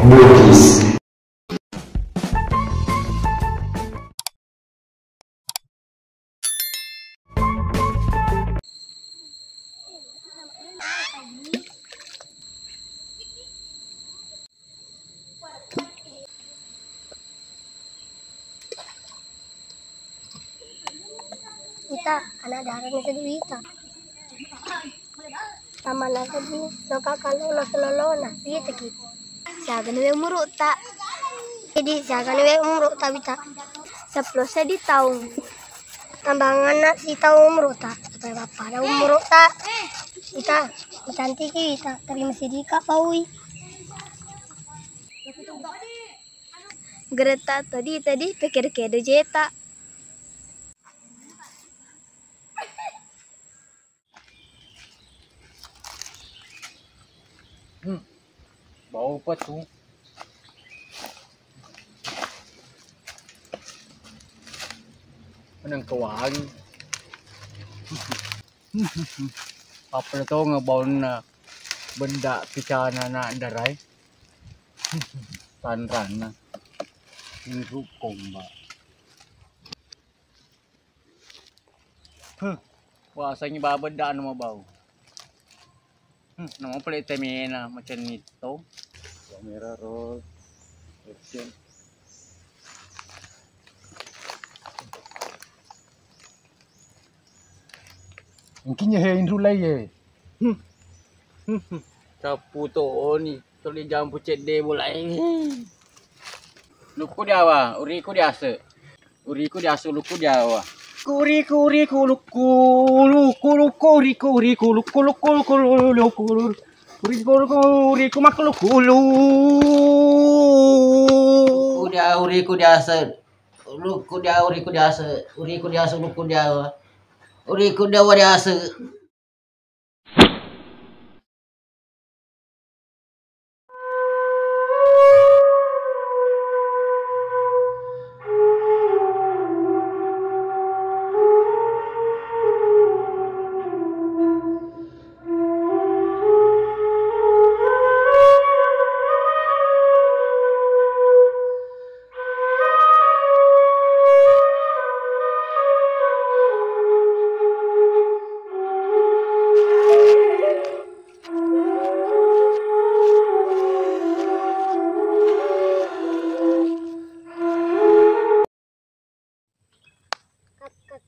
Bugis. Ita, anak darah ni sedih Ita. Sama na sedih, no kakalo no selolona, Ita ki. Siaga ni umuruk tak. Jadi siaga ni umuruk tak Ita. 10 sedih tahun. Tambang anak si tahu umuruk tak. Supaya bapak ada umuruk tak. Ita, cantik Ita, tapi masih dikak paui. Gereta tadi pikir kedo jeta. Bau apa tu? Menang kewangi. Apa tu ngabau na benda kicana na darai. Tanran na. Ini hukum ba. Wasanya ba benda nama bau. Nama pelit temena macam itu. Kamera roll. Action. Mungkin ya Indru lai ye. Capu to ni. Tuli jam pucet de bolai. Luku dia wa, uriku dia ase. Uriku dia ase luku dia wa. Riku makhluk kulu. Uriku dia ase. Luku dia uriku dia ase. Uriku dia ase luku dia wa. Uriku dia wa dia ase.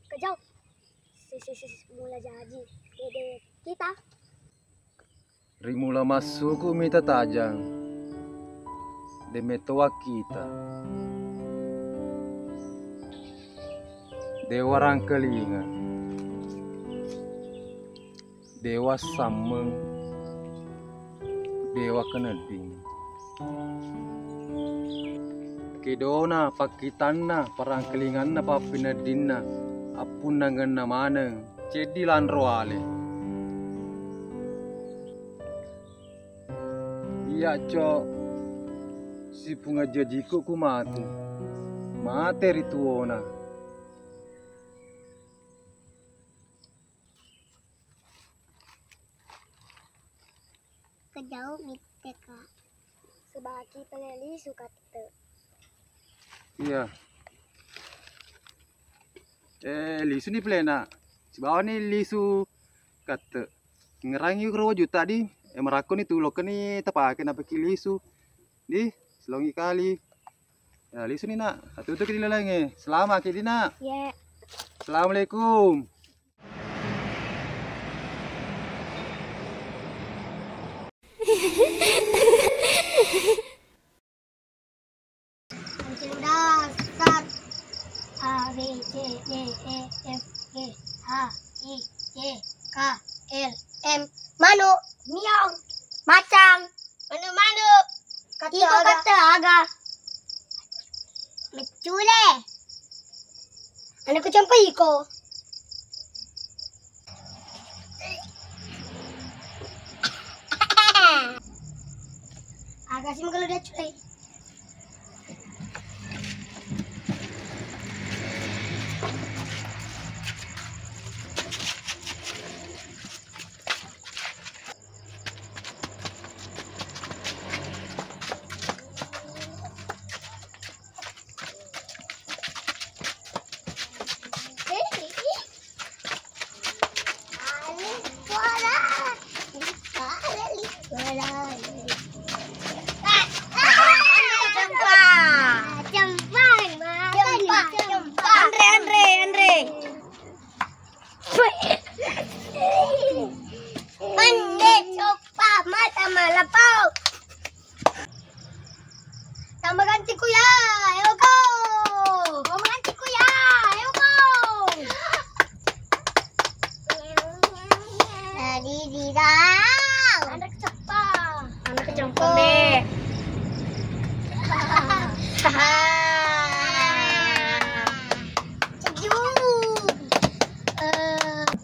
Kejauh. Mula jadi dede kita. Rimula masuku mita tajang. Demetoa kita. Dewa rangkelinga. Dewa sameng. Dewa keneding. Kedona pakitanna parangkelinganna papinedinna. Apun nangan namaneng. Cedi lan roale. Iya cok. Si punga jajiku ku mati. Mate rituona. Kejauh miteka. Sebagi peneli suka te. Iya. Lisu ni plena. Si bawah ni lisu kata. Ngerangi kero juta di. Meraku ni tulok ni tepakai apa lisu. Di selongi kali. Ya lisu ni nak. Satu tu kita lagi. Selamat kita nak. Ya. Assalamualaikum. Dasar A B C D E F G H I J K L M. Manu, miong, macang, manu, kata aga, mecule, anak kucing iko. Agak sih kalau dia culai.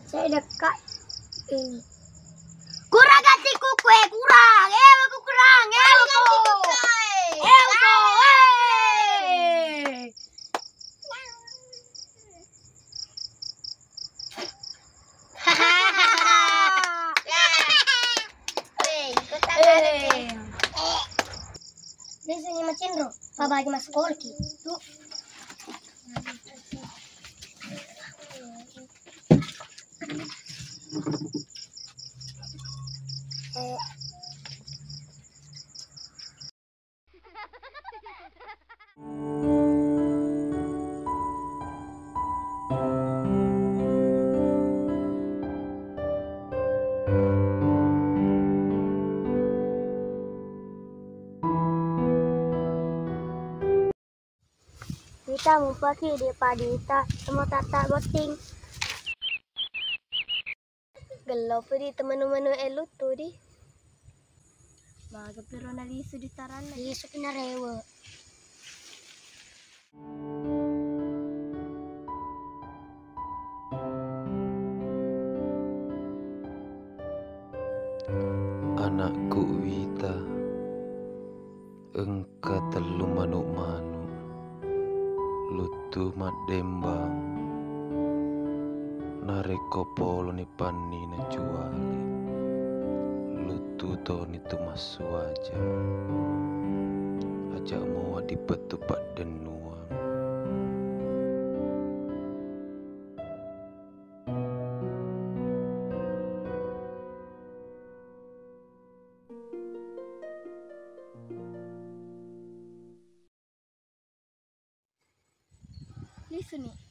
Saya dekat ini. Kurang gantiku kue kurang. Aku kurang. Ini sini macam ro. Babagi mas korki. Tuh. Kita mau pakai di padita sama tata boting. Gelap di teman-teman elu tuh di. Baga pero naliso di taran. Liso kinarewa. Anakku Wita, engka telu manuk-manuk, lutu mat dembang, nareko polo ni pani na juali, lutu to ni tumas waja, ajak mau di petupak denuang. Liso nih.